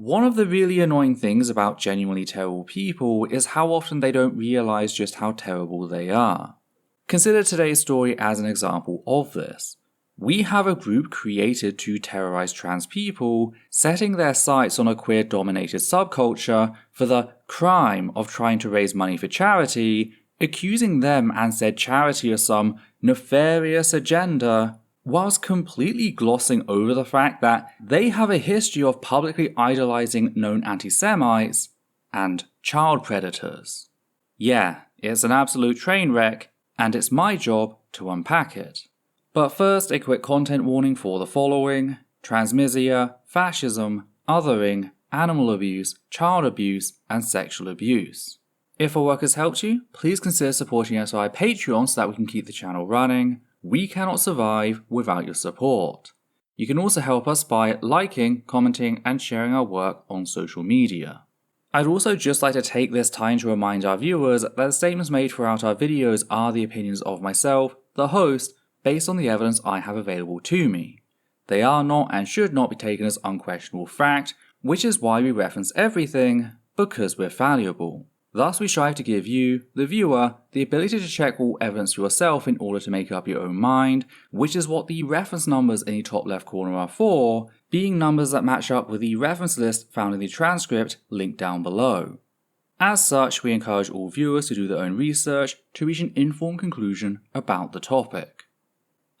One of the really annoying things about genuinely terrible people is how often they don't realize just how terrible they are. Consider today's story as an example of this. We have a group created to terrorize trans people, setting their sights on a queer-dominated subculture for the crime of trying to raise money for charity, accusing them and said charity of some nefarious agenda, whilst completely glossing over the fact that they have a history of publicly idolizing known antisemites and child predators. Yeah, it's an absolute train wreck, and it's my job to unpack it. But first, a quick content warning for the following: transmisia, fascism, othering, animal abuse, child abuse, and sexual abuse. If our work has helped you, please consider supporting us via Patreon so that we can keep the channel running. We cannot survive without your support. You can also help us by liking, commenting, and sharing our work on social media. I'd also just like to take this time to remind our viewers that the statements made throughout our videos are the opinions of myself, the host, based on the evidence I have available to me. They are not and should not be taken as unquestionable fact, which is why we reference everything, because we're fallible. Thus we strive to give you, the viewer, the ability to check all evidence for yourself in order to make up your own mind, which is what the reference numbers in the top left corner are for, being numbers that match up with the reference list found in the transcript linked down below. As such, we encourage all viewers to do their own research to reach an informed conclusion about the topic.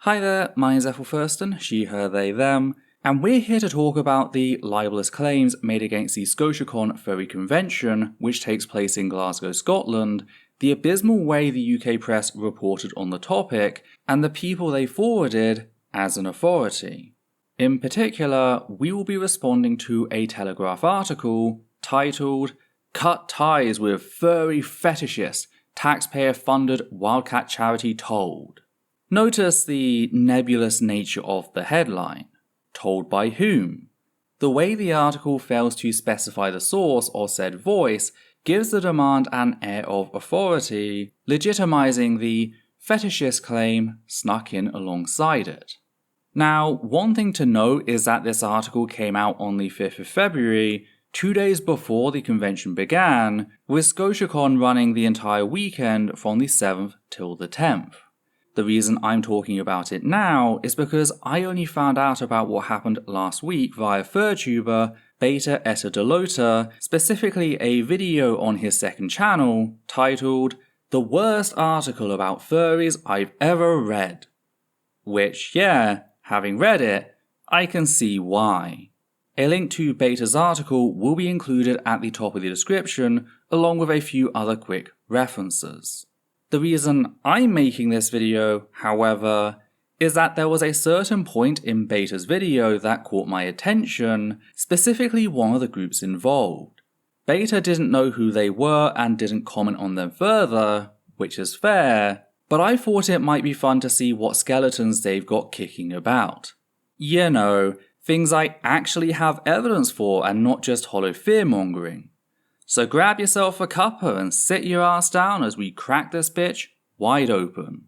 Hi there, my name is Ethel Thurston, she, her, they, them, and we're here to talk about the libelous claims made against the Scotiacon Furry Convention, which takes place in Glasgow, Scotland, the abysmal way the UK press reported on the topic, and the people they forwarded as an authority. In particular, we will be responding to a Telegraph article titled "Cut Ties with Furry Fetishist, Taxpayer-Funded Wildcat Charity Told." Notice the nebulous nature of the headline. Told by whom? The way the article fails to specify the source or said voice gives the demand an air of authority, legitimizing the fetishist claim snuck in alongside it. Now, one thing to note is that this article came out on the 5th of February, 2 days before the convention began, with Scotiacon running the entire weekend from the 7th till the 10th. The reason I'm talking about it now is because I only found out about what happened last week via FurTuber Beta Etadolota, specifically a video on his second channel titled "The Worst Article About Furries I've Ever Read." Which, yeah, having read it, I can see why. A link to Beta's article will be included at the top of the description, along with a few other quick references. The reason I'm making this video, however, is that there was a certain point in Beta's video that caught my attention, specifically one of the groups involved. Beta didn't know who they were and didn't comment on them further, which is fair, but I thought it might be fun to see what skeletons they've got kicking about. You know, things I actually have evidence for and not just hollow fear-mongering. So grab yourself a cuppa and sit your ass down as we crack this bitch wide open.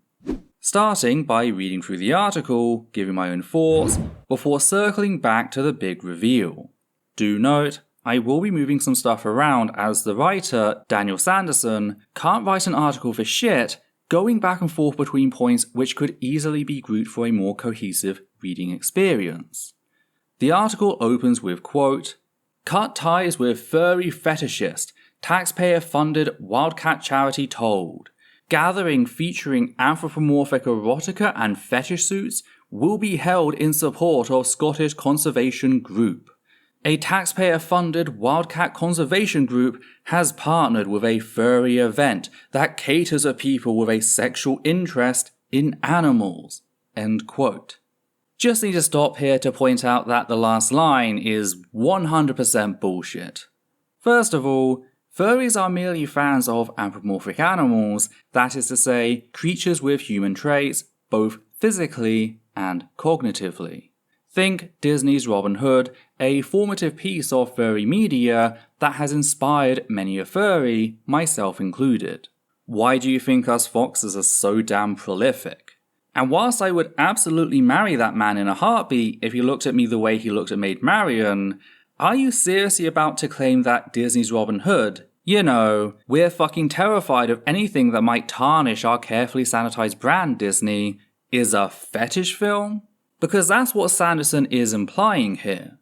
Starting by reading through the article, giving my own thoughts, before circling back to the big reveal. Do note, I will be moving some stuff around as the writer, Daniel Sanderson, can't write an article for shit, going back and forth between points which could easily be grouped for a more cohesive reading experience. The article opens with quote, "Cut ties with furry fetishist, taxpayer-funded wildcat charity told. Gathering featuring anthropomorphic erotica and fetish suits will be held in support of Scottish Conservation Group. A taxpayer-funded wildcat conservation group has partnered with a furry event that caters to people with a sexual interest in animals." End quote. Just need to stop here to point out that the last line is 100% bullshit. First of all, furries are merely fans of anthropomorphic animals, that is to say, creatures with human traits, both physically and cognitively. Think Disney's Robin Hood, a formative piece of furry media that has inspired many a furry, myself included. Why do you think us foxes are so damn prolific? And whilst I would absolutely marry that man in a heartbeat if he looked at me the way he looked at Maid Marian, are you seriously about to claim that Disney's Robin Hood, we're fucking terrified of anything that might tarnish our carefully sanitized brand Disney, is a fetish film? Because that's what Sanderson is implying here.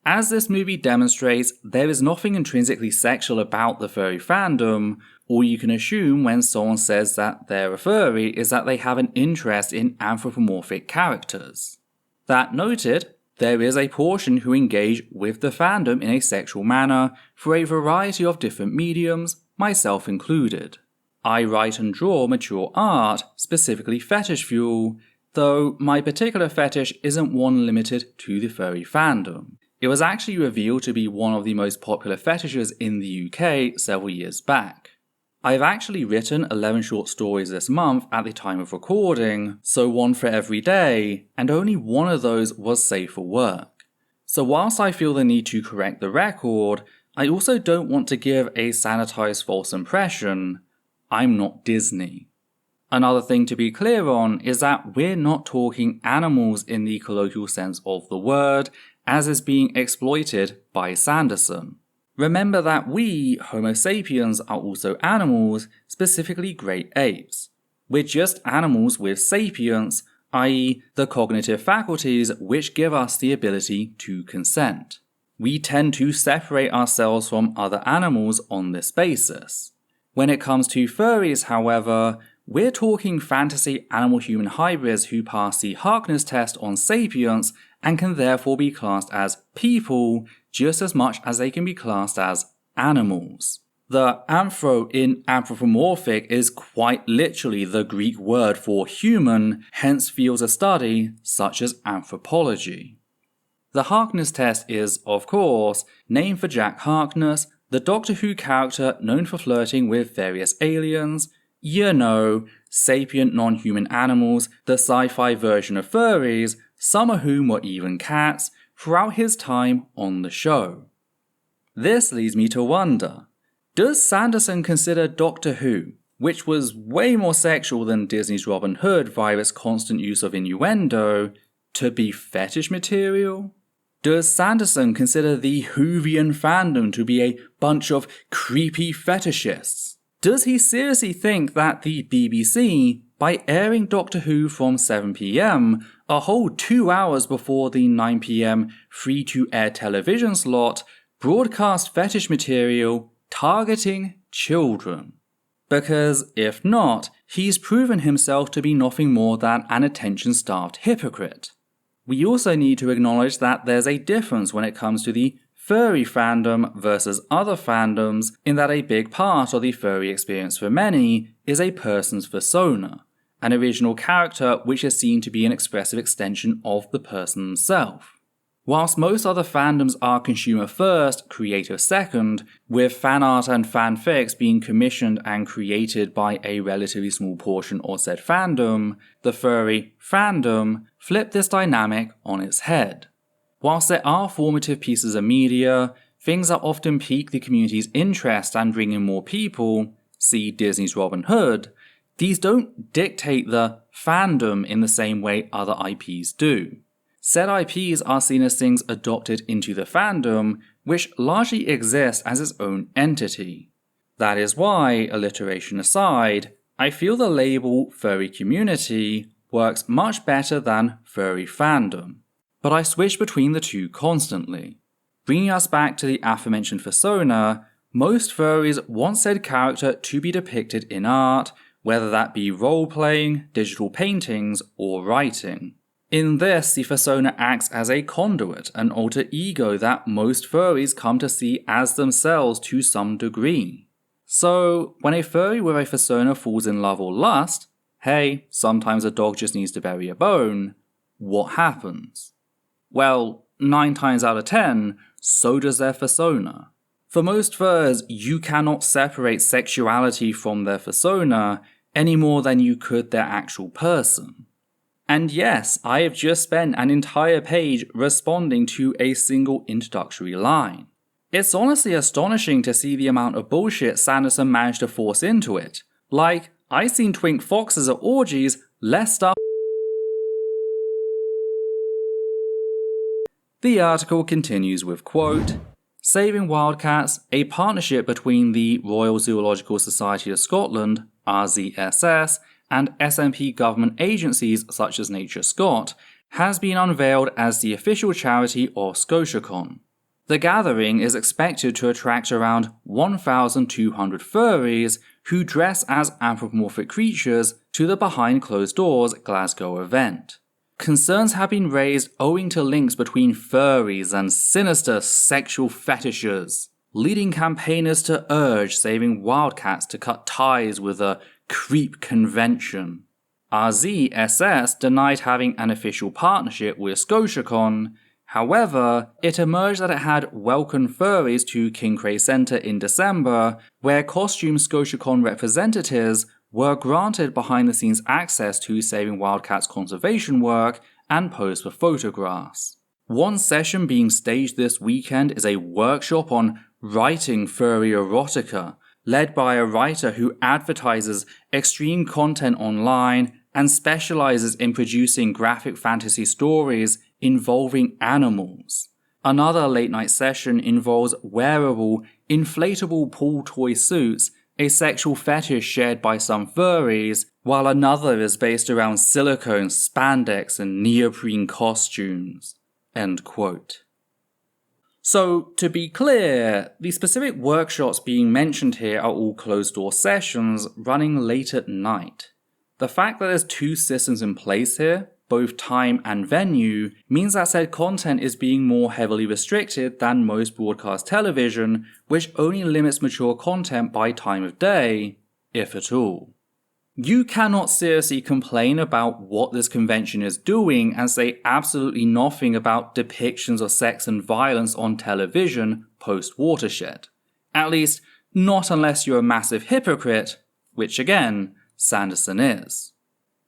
As this movie demonstrates, there is nothing intrinsically sexual about the furry fandom. All you can assume when someone says that they're a furry is that they have an interest in anthropomorphic characters. That noted, there is a portion who engage with the fandom in a sexual manner for a variety of different mediums, myself included. I write and draw mature art, specifically fetish fuel, though my particular fetish isn't one limited to the furry fandom. It was actually revealed to be one of the most popular fetishes in the UK several years back. I've actually written 11 short stories this month at the time of recording, so one for every day, and only one of those was safe for work. So whilst I feel the need to correct the record, I also don't want to give a sanitized false impression. I'm not Disney. Another thing to be clear on is that we're not talking animals in the colloquial sense of the word, as is being exploited by Sanderson. Remember that we, Homo sapiens, are also animals, specifically great apes. We're just animals with sapience, i.e. the cognitive faculties which give us the ability to consent. We tend to separate ourselves from other animals on this basis. When it comes to furries, however, we're talking fantasy animal-human hybrids who pass the Harkness test on sapience and can therefore be classed as people just as much as they can be classed as animals. The anthro in anthropomorphic is quite literally the Greek word for human, hence fields of study such as anthropology. The Harkness test is, of course, named for Jack Harkness, the Doctor Who character known for flirting with various aliens, sapient non-human animals, the sci-fi version of furries, some of whom were even cats, throughout his time on the show. This leads me to wonder, does Sanderson consider Doctor Who, which was way more sexual than Disney's Robin Hood via its constant use of innuendo, to be fetish material? Does Sanderson consider the Whovian fandom to be a bunch of creepy fetishists? Does he seriously think that the BBC, by airing Doctor Who from 7 PM, a whole 2 hours before the 9 PM free-to-air television slot, broadcast fetish material targeting children? Because if not, he's proven himself to be nothing more than an attention-starved hypocrite. We also need to acknowledge that there's a difference when it comes to the furry fandom versus other fandoms, in that a big part of the furry experience for many is a person's persona, an original character which is seen to be an expressive extension of the person themselves. Whilst most other fandoms are consumer first, creator second, with fan art and fanfics being commissioned and created by a relatively small portion of said fandom, the furry fandom flipped this dynamic on its head. Whilst there are formative pieces of media, things that often pique the community's interest and bring in more people, see Disney's Robin Hood, these don't dictate the fandom in the same way other IPs do. Said IPs are seen as things adopted into the fandom, which largely exist as its own entity. That is why, alliteration aside, I feel the label furry community works much better than furry fandom. But I switch between the two constantly. Bringing us back to the aforementioned persona, most furries want said character to be depicted in art, whether that be role-playing, digital paintings, or writing. In this, the persona acts as a conduit, an alter ego that most furries come to see as themselves to some degree. So, when a furry with a persona falls in love or lust, hey, sometimes a dog just needs to bury a bone, what happens? Well, 9 times out of 10, so does their persona. For most furs, you cannot separate sexuality from their persona any more than you could their actual person. And yes, I have just spent an entire page responding to a single introductory line. It's honestly astonishing to see the amount of bullshit Sanderson managed to force into it. Like, I seen twink foxes at orgies, less stuff. The article continues with, quote, Saving Wildcats, a partnership between the Royal Zoological Society of Scotland, RZSS, and SNP government agencies such as Nature Scot, has been unveiled as the official charity of Scotiacon. The gathering is expected to attract around 1,200 furries who dress as anthropomorphic creatures to the behind closed doors Glasgow event. Concerns have been raised owing to links between furries and sinister sexual fetishes, leading campaigners to urge Saving Wildcats to cut ties with a creep convention. RZSS denied having an official partnership with Scotiacon. However, it emerged that it had welcomed furries to Kincray Centre in December, where costumed Scotiacon representatives were granted behind-the-scenes access to Saving Wildcats conservation work and posed for photographs. One session being staged this weekend is a workshop on writing furry erotica, led by a writer who advertises extreme content online and specializes in producing graphic fantasy stories involving animals. Another late-night session involves wearable, inflatable pool toy suits, a sexual fetish shared by some furries, while another is based around silicone, spandex, and neoprene costumes. End quote. So, to be clear, the specific workshops being mentioned here are all closed-door sessions running late at night. The fact that there's two systems in place here, both time and venue, means that said content is being more heavily restricted than most broadcast television, which only limits mature content by time of day, if at all. You cannot seriously complain about what this convention is doing and say absolutely nothing about depictions of sex and violence on television post-Watershed. At least, not unless you're a massive hypocrite, which again, Sanderson is.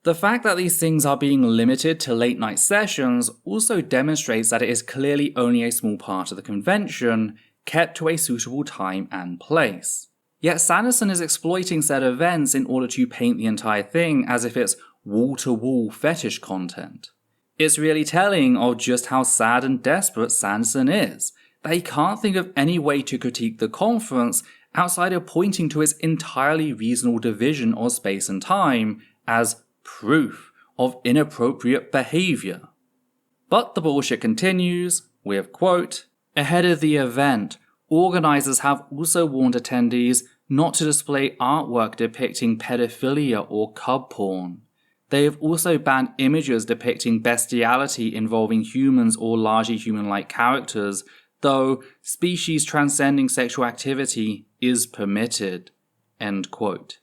The fact that these things are being limited to late night sessions also demonstrates that it is clearly only a small part of the convention, kept to a suitable time and place. Yet Sanderson is exploiting said events in order to paint the entire thing as if it's wall-to-wall fetish content. It's really telling of just how sad and desperate Sanderson is, that he can't think of any way to critique the conference outside of pointing to its entirely reasonable division of space and time as proof of inappropriate behavior. But the bullshit continues with, quote, ahead of the event, organizers have also warned attendees not to display artwork depicting pedophilia or cub porn. They have also banned images depicting bestiality involving humans or largely human-like characters, though species transcending sexual activity is permitted. End quote.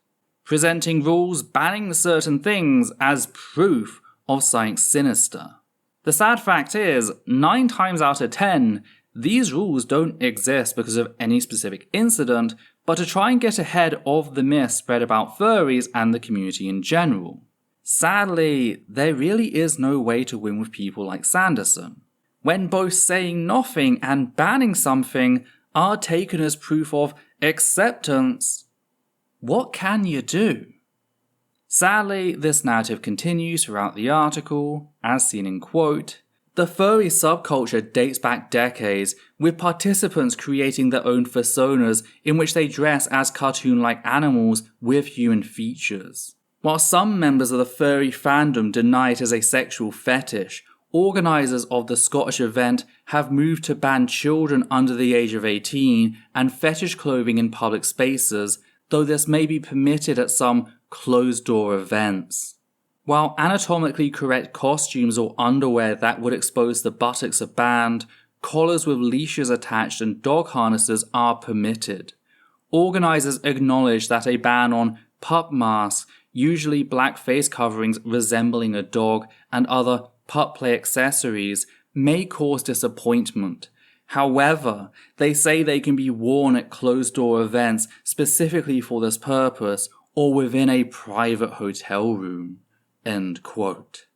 Presenting rules banning certain things as proof of something sinister. The sad fact is, 9 times out of 10, these rules don't exist because of any specific incident, but to try and get ahead of the myth spread about furries and the community in general. Sadly, there really is no way to win with people like Sanderson, when both saying nothing and banning something are taken as proof of acceptance. What can you do? Sadly, this narrative continues throughout the article, as seen in quote, the furry subculture dates back decades, with participants creating their own personas in which they dress as cartoon-like animals with human features. While some members of the furry fandom deny it as a sexual fetish, organisers of the Scottish event have moved to ban children under the age of 18 and fetish clothing in public spaces, though this may be permitted at some closed-door events. While anatomically correct costumes or underwear that would expose the buttocks are banned, collars with leashes attached and dog harnesses are permitted. Organisers acknowledge that a ban on pup masks, usually black face coverings resembling a dog, and other pup play accessories may cause disappointment. However, they say they can be worn at closed-door events specifically for this purpose or within a private hotel room. End quote.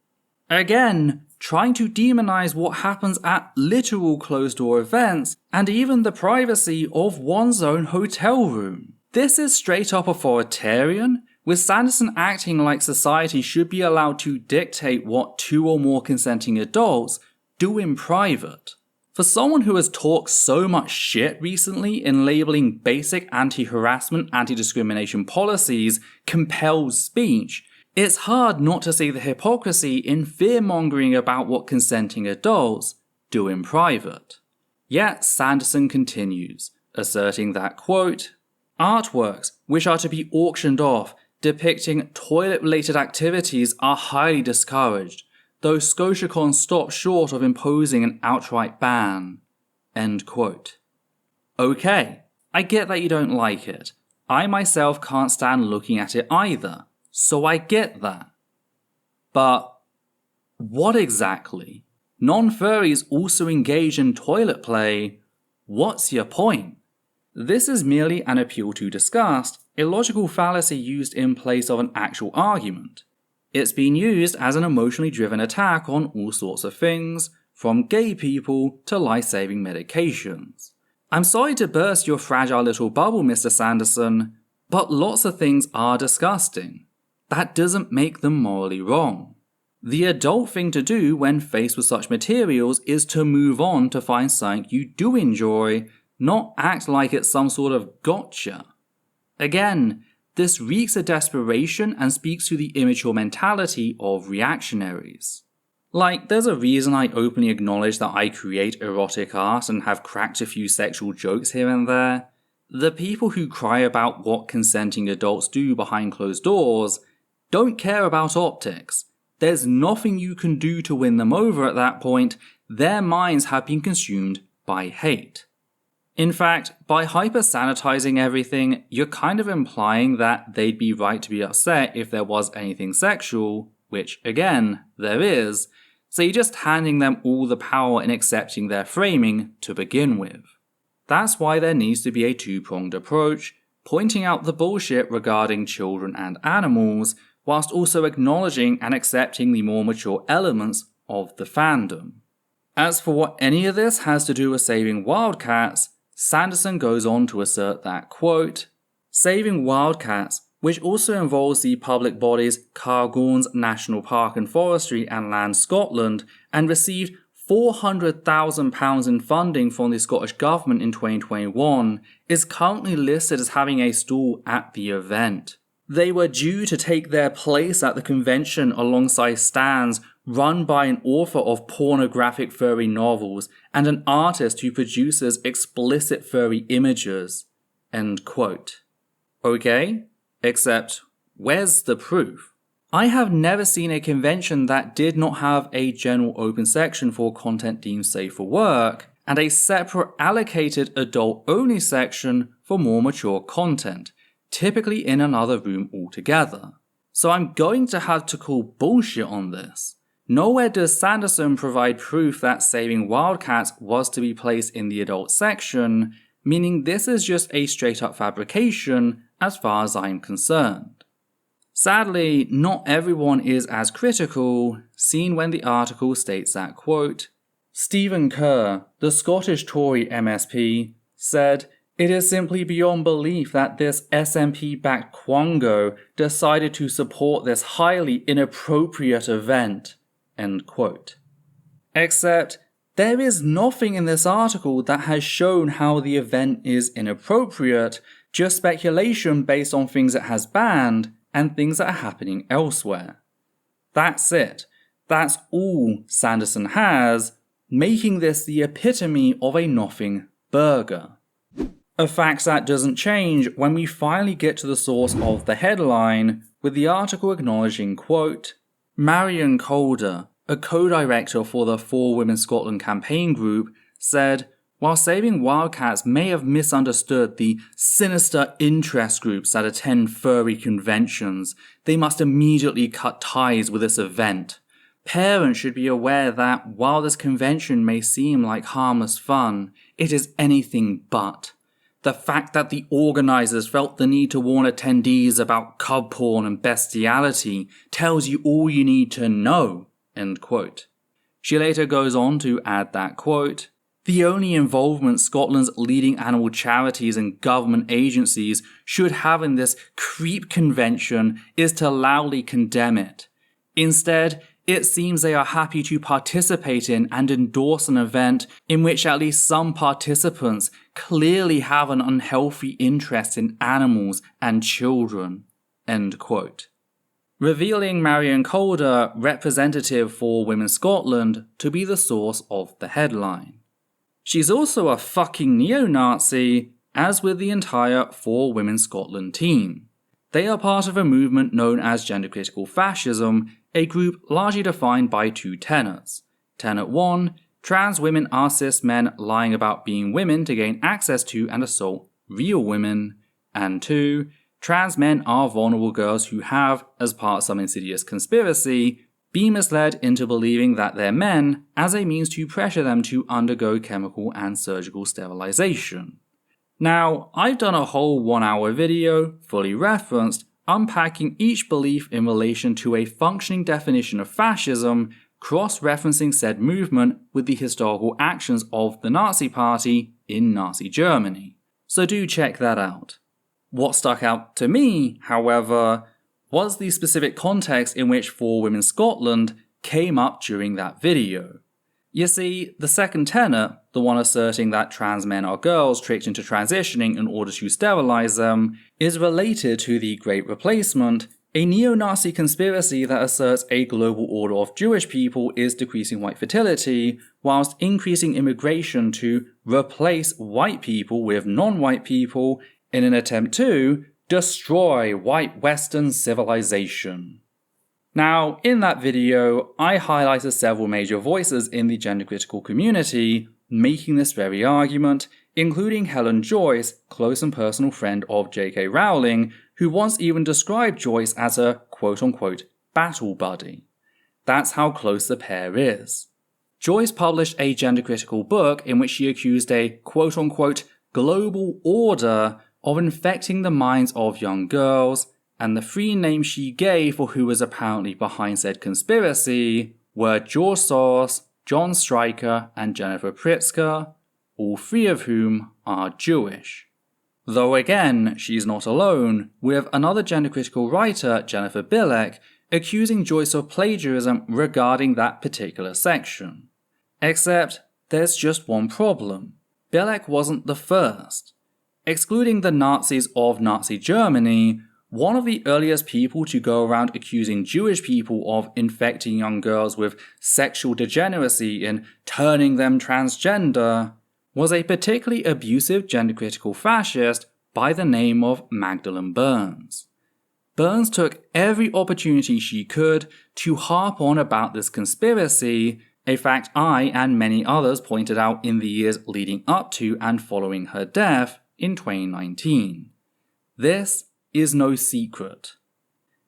Again, trying to demonize what happens at literal closed-door events and even the privacy of one's own hotel room. This is straight up authoritarian, with Sanderson acting like society should be allowed to dictate what 2 or more consenting adults do in private. For someone who has talked so much shit recently in labeling basic anti-harassment, anti-discrimination policies compelled speech, it's hard not to see the hypocrisy in fear-mongering about what consenting adults do in private. Yet Sanderson continues, asserting that, quote, artworks which are to be auctioned off depicting toilet-related activities are highly discouraged, though Scotiacon stopped short of imposing an outright ban. End quote. Okay, I get that you don't like it. I myself can't stand looking at it either, so I get that. But what exactly? Non-furries also engage in toilet play. What's your point? This is merely an appeal to disgust, a logical fallacy used in place of an actual argument. It's been used as an emotionally driven attack on all sorts of things, from gay people to life-saving medications. I'm sorry to burst your fragile little bubble, Mr. Sanderson, but lots of things are disgusting. That doesn't make them morally wrong. The adult thing to do when faced with such materials is to move on to find something you do enjoy, not act like it's some sort of gotcha. Again, this reeks of desperation and speaks to the immature mentality of reactionaries. Like, there's a reason I openly acknowledge that I create erotic art and have cracked a few sexual jokes here and there. The people who cry about what consenting adults do behind closed doors don't care about optics. There's nothing you can do to win them over at that point. Their minds have been consumed by hate. In fact, by hyper-sanitizing everything, you're kind of implying that they'd be right to be upset if there was anything sexual, which, again, there is, so you're just handing them all the power in accepting their framing to begin with. That's why there needs to be a two-pronged approach, pointing out the bullshit regarding children and animals, whilst also acknowledging and accepting the more mature elements of the fandom. As for what any of this has to do with saving wildcats, Sanderson goes on to assert that, quote, saving wildcats, which also involves the public bodies Cairngorms National Park and Forestry and Land Scotland, and received £400,000 in funding from the Scottish Government in 2021, is currently listed as having a stall at the event. They were due to take their place at the convention alongside stands run by an author of pornographic furry novels and an artist who produces explicit furry images. End quote. Okay, except where's the proof? I have never seen a convention that did not have a general open section for content deemed safe for work, and a separate allocated adult-only section for more mature content, typically in another room altogether. So I'm going to have to call bullshit on this. Nowhere does Sanderson provide proof that saving wildcats was to be placed in the adult section, meaning this is just a straight up fabrication as far as I'm concerned. Sadly, not everyone is as critical, seen when the article states that, quote, Stephen Kerr, the Scottish Tory MSP, said, it is simply beyond belief that this SNP-backed Quango decided to support this highly inappropriate event. End quote. Except, there is nothing in this article that has shown how the event is inappropriate, just speculation based on things it has banned and things that are happening elsewhere. That's it. That's all Sanderson has, making this the epitome of a nothing burger. A fact that doesn't change when we finally get to the source of the headline, with the article acknowledging, quote, Marion Calder, a co-director for the For Women Scotland campaign group, said, while saving wildcats may have misunderstood the sinister interest groups that attend furry conventions, they must immediately cut ties with this event. Parents should be aware that while this convention may seem like harmless fun, it is anything but. The fact that the organisers felt the need to warn attendees about cub porn and bestiality tells you all you need to know. End quote. She later goes on to add that, quote, the only involvement Scotland's leading animal charities and government agencies should have in this creep convention is to loudly condemn it. Instead, It seems they are happy to participate in and endorse an event in which at least some participants clearly have an unhealthy interest in animals and children." End quote. Revealing Marion Calder, representative for Women Scotland, to be the source of the headline. She's also a fucking neo-Nazi, as with the entire For Women Scotland team. They are part of a movement known as gender-critical fascism, a group largely defined by two tenets. Tenet 1, trans women are cis men lying about being women to gain access to and assault real women. And 2, trans men are vulnerable girls who have, as part of some insidious conspiracy, been misled into believing that they're men as a means to pressure them to undergo chemical and surgical sterilization. Now, I've done a whole 1-hour video, fully referenced, unpacking each belief in relation to a functioning definition of fascism, cross-referencing said movement with the historical actions of the Nazi Party in Nazi Germany. So do check that out. What stuck out to me, however, was the specific context in which For Women Scotland came up during that video. You see, the second tenet, the one asserting that trans men are girls tricked into transitioning in order to sterilize them, is related to the Great Replacement, a neo-Nazi conspiracy that asserts a global order of Jewish people is decreasing white fertility, whilst increasing immigration to replace white people with non-white people in an attempt to destroy white Western civilization. Now, in that video, I highlighted several major voices in the gender-critical community making this very argument, including Helen Joyce, close and personal friend of J.K. Rowling, who once even described Joyce as a quote-unquote battle buddy. That's how close the pair is. Joyce published a gender-critical book in which she accused a quote-unquote global order of infecting the minds of young girls, and the three names she gave for who was apparently behind said conspiracy were George Soros, John Stryker, and Jennifer Pritzker, all three of whom are Jewish. Though again, she's not alone, with another gender-critical writer, Jennifer Bilek, accusing Joyce of plagiarism regarding that particular section. Except, there's just one problem. Bilek wasn't the first. Excluding the Nazis of Nazi Germany, one of the earliest people to go around accusing Jewish people of infecting young girls with sexual degeneracy and turning them transgender was a particularly abusive gender-critical fascist by the name of Magdalene Burns. Burns took every opportunity she could to harp on about this conspiracy, a fact I and many others pointed out in the years leading up to and following her death in 2019. This is no secret.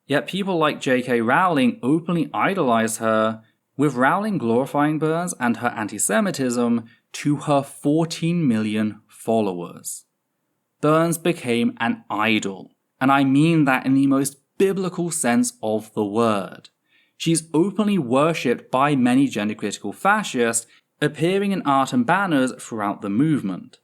Yet people like J.K. Rowling openly idolize her, with Rowling glorifying Burns and her anti-Semitism to her 14 million followers. Burns became an idol, and I mean that in the most biblical sense of the word. She's openly worshipped by many gender-critical fascists, appearing in art and banners throughout the movement.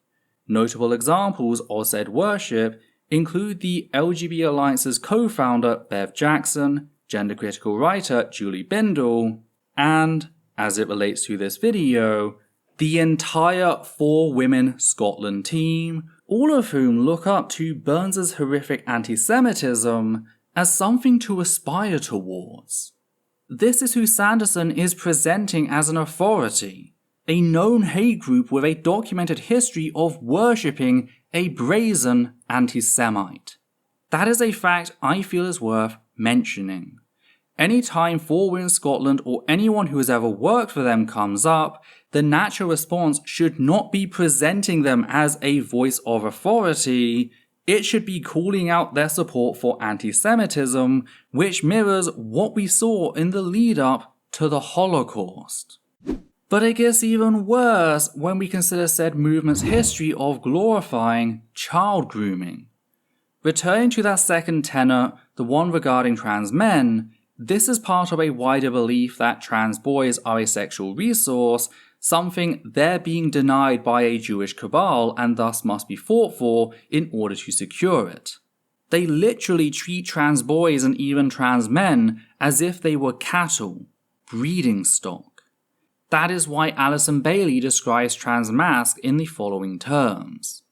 Notable examples of said worship include the LGBT Alliance's co-founder Bev Jackson, gender-critical writer Julie Bindel, and, as it relates to this video, the entire For Women Scotland team, all of whom look up to Burns' horrific anti-Semitism as something to aspire towards. This is who Sanderson is presenting as an authority, a known hate group with a documented history of worshipping a brazen anti-Semite. That is a fact I feel is worth mentioning. Anytime For Women Scotland or anyone who has ever worked for them comes up, the natural response should not be presenting them as a voice of authority. It should be calling out their support for anti-Semitism, which mirrors what we saw in the lead-up to the Holocaust. But it gets even worse when we consider said movement's history of glorifying child grooming. Returning to that second tenet, the one regarding trans men, this is part of a wider belief that trans boys are a sexual resource, something they're being denied by a Jewish cabal and thus must be fought for in order to secure it. They literally treat trans boys and even trans men as if they were cattle. breeding stock. That is why Alison Bailey describes trans masc in the following terms.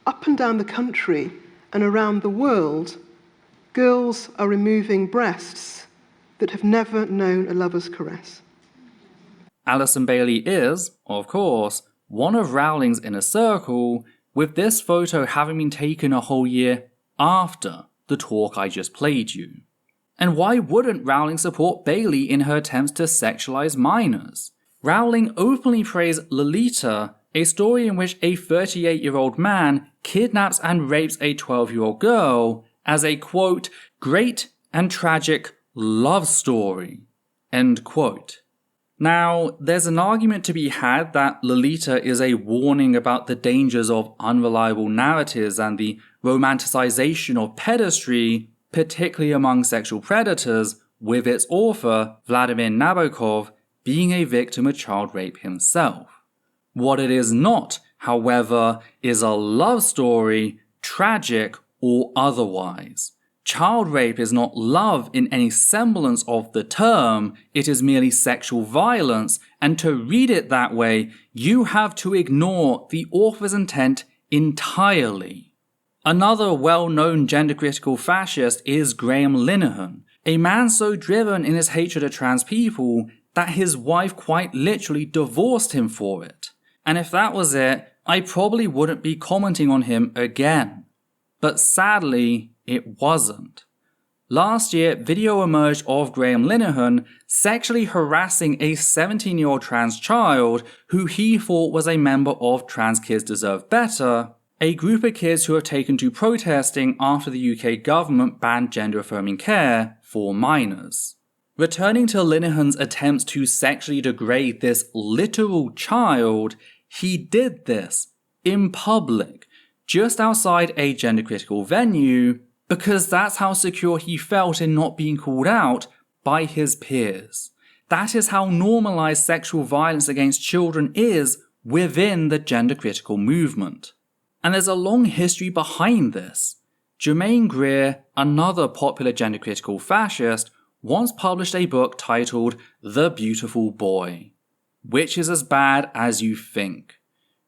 Up and down the country and around the world, girls are removing breasts that have never known a lover's caress. Alison Bailey is, of course, one of Rowling's inner circle, with this photo having been taken a whole year after the talk I just played you. And why wouldn't Rowling support Bailey in her attempts to sexualize minors? Rowling openly praised Lolita, a story in which a 38-year-old man kidnaps and rapes a 12-year-old girl, as a quote, great and tragic love story, end quote. Now, there's an argument to be had that Lolita is a warning about the dangers of unreliable narratives and the romanticization of pedastry, particularly among sexual predators, with its author, Vladimir Nabokov, being a victim of child rape himself. What it is not, however, is a love story, tragic or otherwise. Child rape is not love in any semblance of the term, it is merely sexual violence, and to read it that way, you have to ignore the author's intent entirely. Another well-known gender-critical fascist is Graham Linehan, a man so driven in his hatred of trans people that his wife quite literally divorced him for it. And if that was it, I probably wouldn't be commenting on him again. But sadly, it wasn't. Last year, video emerged of Graham Linehan sexually harassing a 17-year-old trans child who he thought was a member of Trans Kids Deserve Better, a group of kids who have taken to protesting after the UK government banned gender-affirming care for minors. Returning to Linehan's attempts to sexually degrade this literal child, he did this in public, just outside a gender-critical venue, because that's how secure he felt in not being called out by his peers. That is how normalized sexual violence against children is within the gender-critical movement. And there's a long history behind this. Germaine Greer, another popular gender-critical fascist, once published a book titled The Beautiful Boy, which is as bad as you think.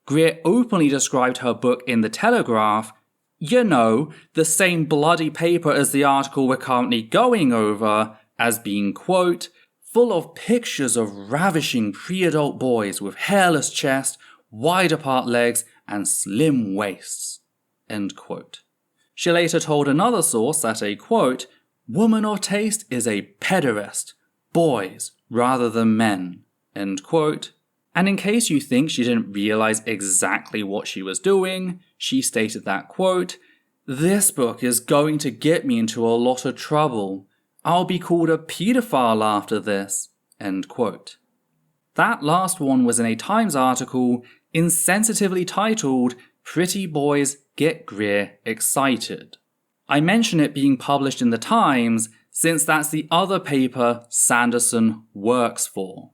Greer openly described her book in The Telegraph, you know, the same bloody paper as the article we're currently going over, as being, quote, full of pictures of ravishing pre-adult boys with hairless chest, wide apart legs, and slim waists, end quote. She later told another source that a, quote, woman of taste is a pederast, boys rather than men, end quote. And in case you think she didn't realize exactly what she was doing, she stated that, quote, this book is going to get me into a lot of trouble. I'll be called a paedophile after this, end quote. That last one was in a Times article insensitively titled, Pretty Boys Get Greer Excited. I mention it being published in the Times since that's the other paper Sanderson works for.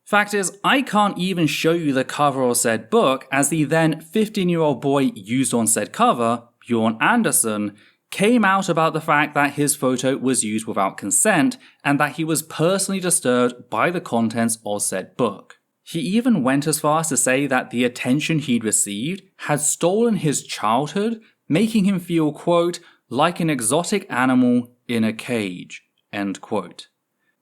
Fact is, I can't even show you the cover of said book, as the then 15-year-old boy used on said cover, Bjorn Anderson, came out about the fact that his photo was used without consent and that he was personally disturbed by the contents of said book. He even went as far as to say that the attention he'd received had stolen his childhood, making him feel, quote, like an exotic animal in a cage, end quote.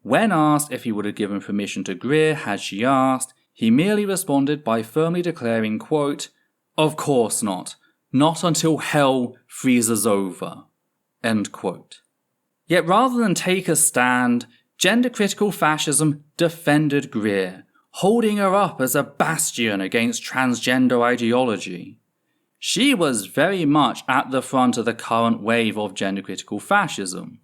When asked if he would have given permission to Greer had she asked, he merely responded by firmly declaring, quote, of course not until hell freezes over, end quote. Yet rather than take a stand, gender-critical fascism defended Greer, holding her up as a bastion against transgender ideology. She was very much at the front of the current wave of gender-critical fascism.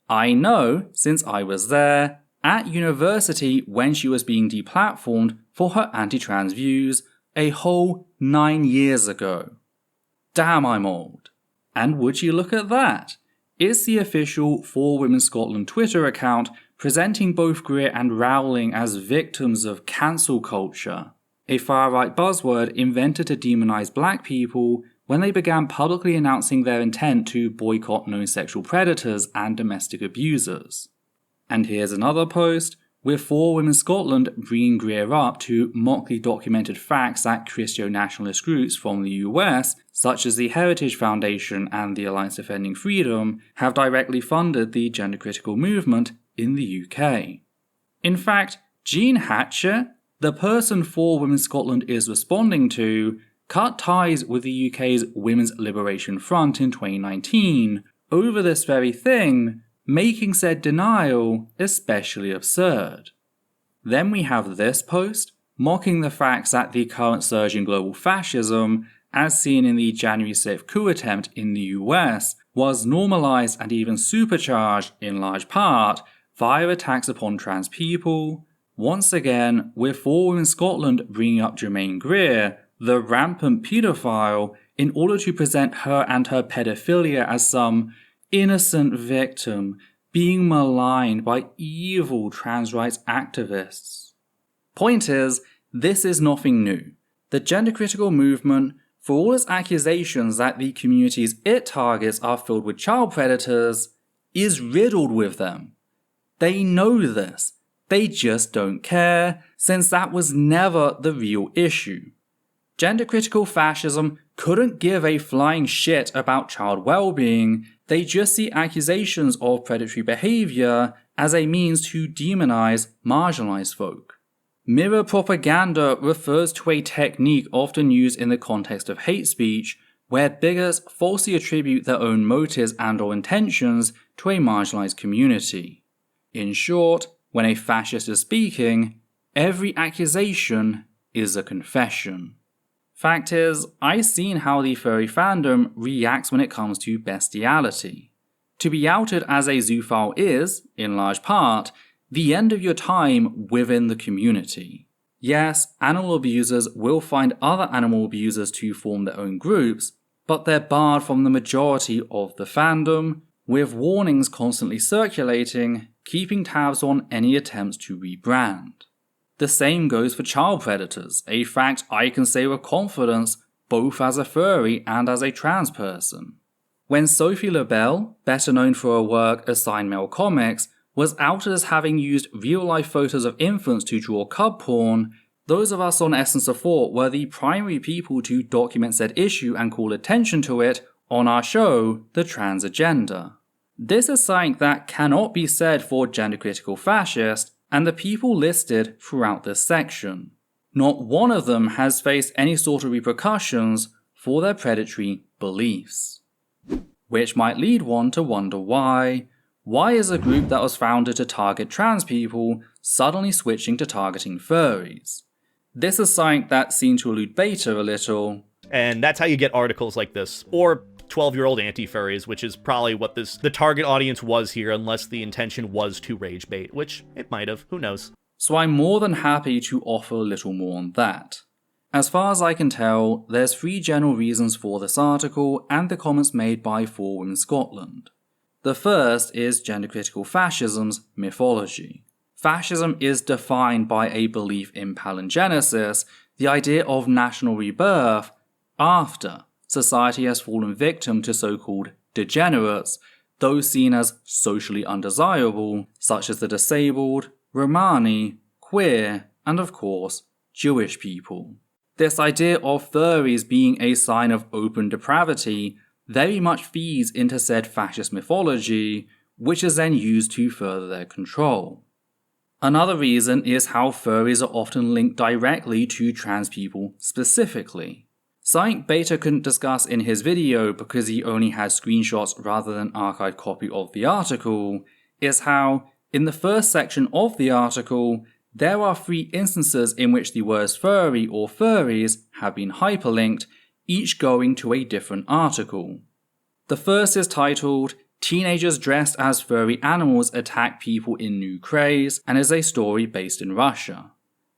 I know, since I was there, at university when she was being deplatformed for her anti-trans views a whole 9 years ago. Damn, I'm old. And would you look at that? It's the official For Women Scotland Twitter account presenting both Greer and Rowling as victims of cancel culture, a far-right buzzword invented to demonize black people when they began publicly announcing their intent to boycott known sexual predators and domestic abusers. And here's another post with 4 Women Scotland bringing Greer up to mockly documented facts that Christo-nationalist groups from the US, such as the Heritage Foundation and the Alliance Defending Freedom, have directly funded the gender-critical movement in the UK. In fact, Jean Hatcher, the person 4 Women Scotland is responding to, cut ties with the UK's Women's Liberation Front in 2019 over this very thing, making said denial especially absurd. Then we have this post, mocking the facts that the current surge in global fascism, as seen in the January 6th coup attempt in the US, was normalized and even supercharged, in large part, via attacks upon trans people. Once again, with 4 Women Scotland bringing up Germaine Greer, the rampant paedophile, in order to present her and her pedophilia as some innocent victim being maligned by evil trans rights activists. Point is, this is nothing new. The gender-critical movement, for all its accusations that the communities it targets are filled with child predators, is riddled with them. They know this. They just don't care, since that was never the real issue. Gender-critical fascism couldn't give a flying shit about child well-being, they just see accusations of predatory behaviour as a means to demonize marginalized folk. Mirror propaganda refers to a technique often used in the context of hate speech, where bigots falsely attribute their own motives and/or intentions to a marginalized community. In short, when a fascist is speaking, every accusation is a confession. Fact is, I've seen how the furry fandom reacts when it comes to bestiality. To be outed as a zoophile is, in large part, the end of your time within the community. Yes, animal abusers will find other animal abusers to form their own groups, but they're barred from the majority of the fandom, with warnings constantly circulating, keeping tabs on any attempts to rebrand. The same goes for child predators, a fact I can say with confidence both as a furry and as a trans person. When Sophie LaBelle, better known for her work Assigned Male Comics, was outed as having used real-life photos of infants to draw cub porn, those of us on Essence of Thought were the primary people to document said issue and call attention to it on our show, The Trans Agenda. This is something that cannot be said for gender-critical fascists and the people listed throughout this section. Not one of them has faced any sort of repercussions for their predatory beliefs. Which might lead one to wonder why. Why is a group that was founded to target trans people suddenly switching to targeting furries? This is something that seemed to elude beta a little. And that's how you get articles like this, or 12-year-old anti-furries, which is probably what the target audience was here, unless the intention was to rage bait, which it might have, who knows. So I'm more than happy to offer a little more on that. As far as I can tell, there's 3 general reasons for this article and the comments made by 4 Women Scotland. The first is gender-critical fascism's mythology. Fascism is defined by a belief in palingenesis, the idea of national rebirth, after society has fallen victim to so-called degenerates, those seen as socially undesirable, such as the disabled, Romani, queer, and of course, Jewish people. This idea of furries being a sign of open depravity very much feeds into said fascist mythology, which is then used to further their control. Another reason is how furries are often linked directly to trans people specifically. Something Beta couldn't discuss in his video because he only has screenshots rather than archived copy of the article, is how, in the first section of the article, there are 3 instances in which the words furry or furries have been hyperlinked, each going to a different article. The first is titled, Teenagers Dressed as Furry Animals Attack People in New Craze, and is a story based in Russia.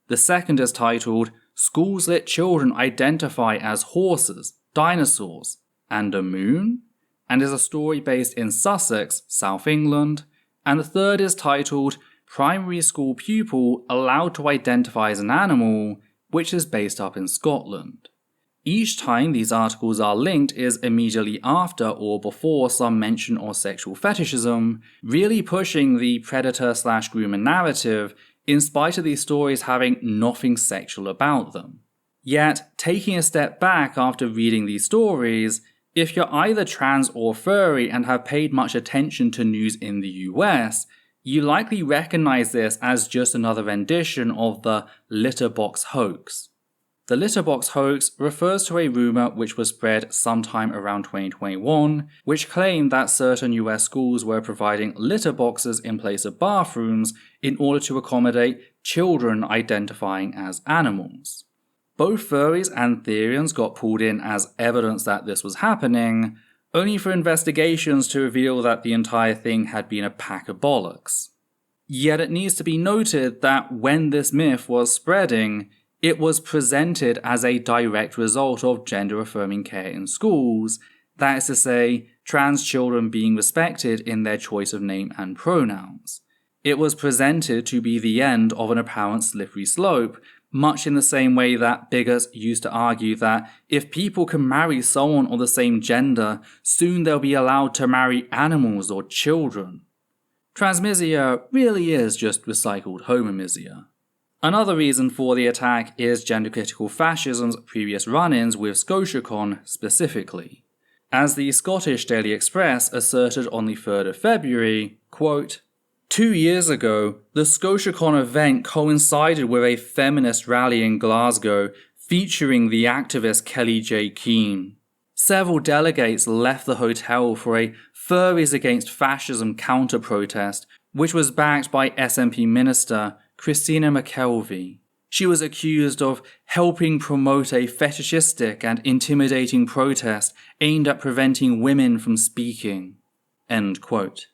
The second is titled, Schools Let Children Identify as Horses, Dinosaurs, and a Moon, and is a story based in Sussex, South England. And the third is titled, Primary School Pupil Allowed to Identify as an Animal, which is based up in Scotland. Each time these articles are linked is immediately after or before some mention of sexual fetishism, really pushing the predator/groomer narrative in spite of these stories having nothing sexual about them. Yet, taking a step back after reading these stories, if you're either trans or furry and have paid much attention to news in the US, you likely recognize this as just another rendition of the litter box hoax. The litter box hoax refers to a rumor which was spread sometime around 2021, which claimed that certain US schools were providing litter boxes in place of bathrooms in order to accommodate children identifying as animals. Both furries and Therians got pulled in as evidence that this was happening, only for investigations to reveal that the entire thing had been a pack of bollocks. Yet it needs to be noted that when this myth was spreading, it was presented as a direct result of gender-affirming care in schools, that is to say, trans children being respected in their choice of name and pronouns. It was presented to be the end of an apparent slippery slope, much in the same way that bigots used to argue that if people can marry someone of the same gender, soon they'll be allowed to marry animals or children. Transmisia really is just recycled homomisia. Another reason for the attack is gender-critical fascism's previous run-ins with Scotiacon specifically. As the Scottish Daily Express asserted on the 3rd of February, quote, 2 years ago, the Scotiacon event coincided with a feminist rally in Glasgow featuring the activist Kelly J. Keane. Several delegates left the hotel for a Furries Against Fascism counter-protest, which was backed by SNP minister Christina McKelvey. She was accused of helping promote a fetishistic and intimidating protest aimed at preventing women from speaking. End quote.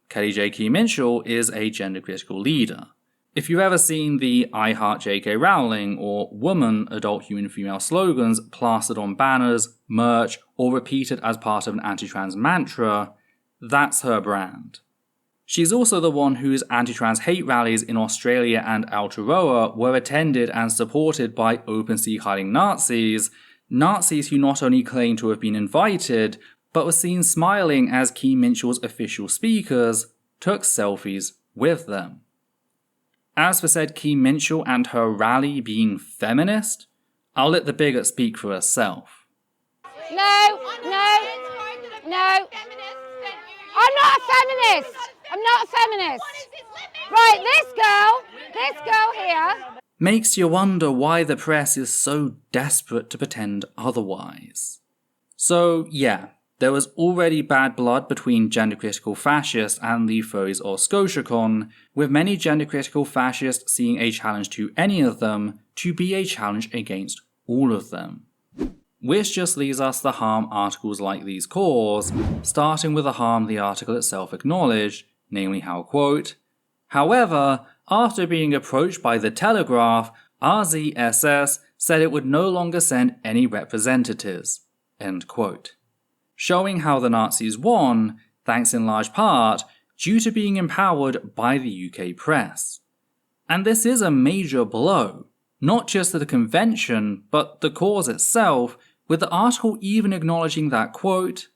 Kelly J. Key Minshall is a gender-critical leader. If you've ever seen the I Heart J.K. Rowling or Woman, Adult Human Female slogans plastered on banners, merch, or repeated as part of an anti-trans mantra, that's her brand. She's also the one whose anti-trans hate rallies in Australia and Aotearoa were attended and supported by open-sea hiding Nazis who not only claim to have been invited, but were seen smiling as Key Minshall's official speakers took selfies with them. As for said Key Minshall and her rally being feminist, I'll let the bigot speak for herself. No. I'm not a feminist. I'm not a feminist. Right, this girl here. Makes you wonder why the press is so desperate to pretend otherwise. So yeah, there was already bad blood between gender-critical fascists and the Furries of Scotiacon, with many gender-critical fascists seeing a challenge to any of them to be a challenge against all of them. Which just leaves us the harm articles like these cause, starting with the harm the article itself acknowledged, namely how, quote, however, after being approached by The Telegraph, RZSS said it would no longer send any representatives, end quote. Showing how the Nazis won, thanks in large part due to being empowered by the UK press. And this is a major blow, not just to the convention, but the cause itself, with the article even acknowledging that, quote,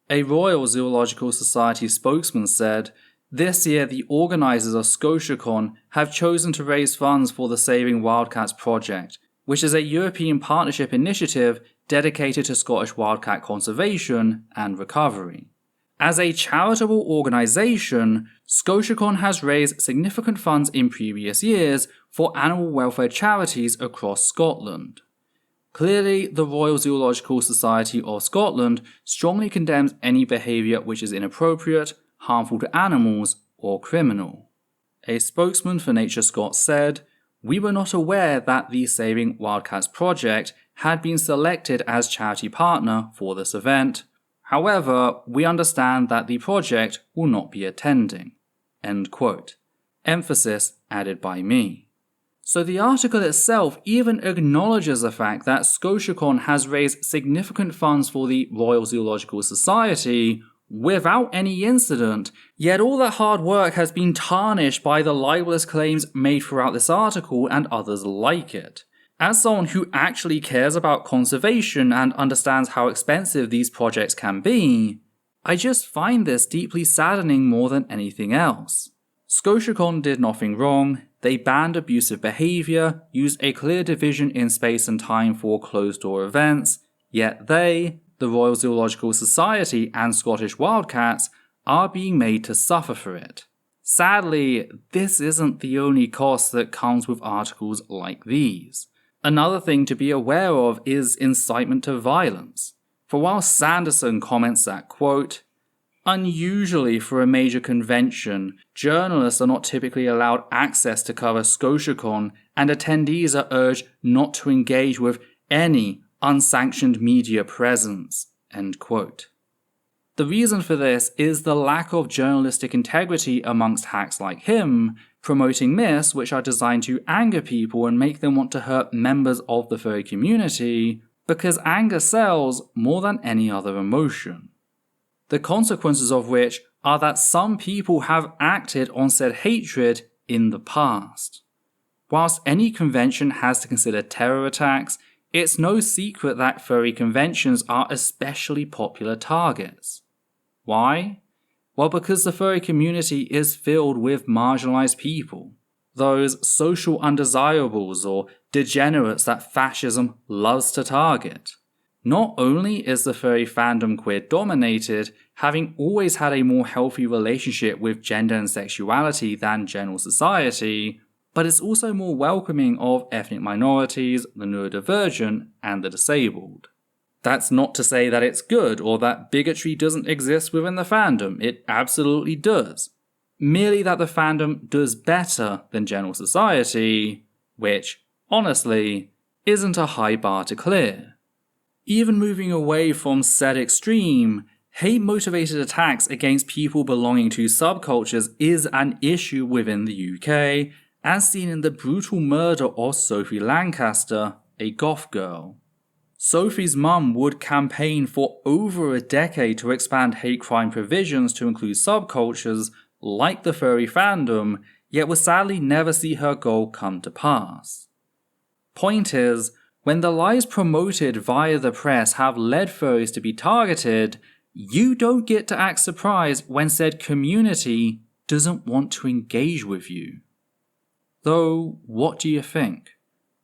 a Royal Zoological Society spokesman said, this year the organisers of Scotiacon have chosen to raise funds for the Saving Wildcats project, which is a European partnership initiative dedicated to Scottish wildcat conservation and recovery. As a charitable organisation, Scotiacon has raised significant funds in previous years for animal welfare charities across Scotland. Clearly, the Royal Zoological Society of Scotland strongly condemns any behaviour which is inappropriate, harmful to animals, or criminal. A spokesman for Nature Scot said, we were not aware that the Saving Wildcats project had been selected as charity partner for this event. However, we understand that the project will not be attending. End quote. Emphasis added by me. So the article itself even acknowledges the fact that Scotiacon has raised significant funds for the Royal Zoological Society without any incident, yet all that hard work has been tarnished by the libelous claims made throughout this article and others like it. As someone who actually cares about conservation and understands how expensive these projects can be, I just find this deeply saddening more than anything else. Scotiacon did nothing wrong, they banned abusive behavior, used a clear division in space and time for closed-door events, yet they, the Royal Zoological Society and Scottish Wildcats, are being made to suffer for it. Sadly, this isn't the only cost that comes with articles like these. Another thing to be aware of is incitement to violence. For while Sanderson comments that, quote, "Unusually for a major convention, journalists are not typically allowed access to cover Scotiacon, and attendees are urged not to engage with any unsanctioned media presence." End quote. The reason for this is the lack of journalistic integrity amongst hacks like him, promoting myths which are designed to anger people and make them want to hurt members of the furry community, because anger sells more than any other emotion. The consequences of which are that some people have acted on said hatred in the past. Whilst any convention has to consider terror attacks, it's no secret that furry conventions are especially popular targets. Why? Well, because the furry community is filled with marginalized people, those social undesirables or degenerates that fascism loves to target. Not only is the furry fandom queer dominated, having always had a more healthy relationship with gender and sexuality than general society, but it's also more welcoming of ethnic minorities, the neurodivergent, and the disabled. That's not to say that it's good or that bigotry doesn't exist within the fandom, it absolutely does. Merely that the fandom does better than general society, which, honestly, isn't a high bar to clear. Even moving away from said extreme, hate-motivated attacks against people belonging to subcultures is an issue within the UK, as seen in the brutal murder of Sophie Lancaster, a goth girl. Sophie's mum would campaign for over a decade to expand hate crime provisions to include subcultures like the furry fandom, yet would sadly never see her goal come to pass. Point is, when the lies promoted via the press have led furries to be targeted, you don't get to act surprised when said community doesn't want to engage with you. Though, what do you think?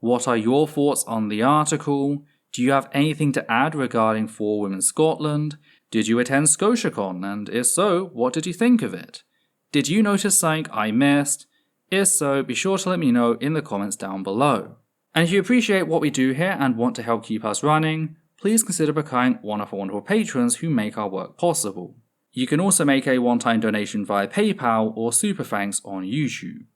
What are your thoughts on the article? Do you have anything to add regarding 4 Women Scotland? Did you attend Scotiacon, and if so, what did you think of it? Did you notice something I missed? If so, be sure to let me know in the comments down below. And if you appreciate what we do here and want to help keep us running, please consider becoming one of our wonderful patrons who make our work possible. You can also make a one-time donation via PayPal or Super Thanks on YouTube.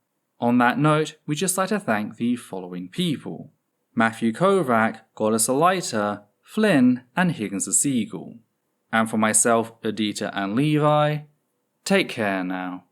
On that note, we'd just like to thank the following people: Matthew Kovac, Goddess Alita, Flynn, and Higgins the Seagull. And for myself, Adita, and Levi, take care now.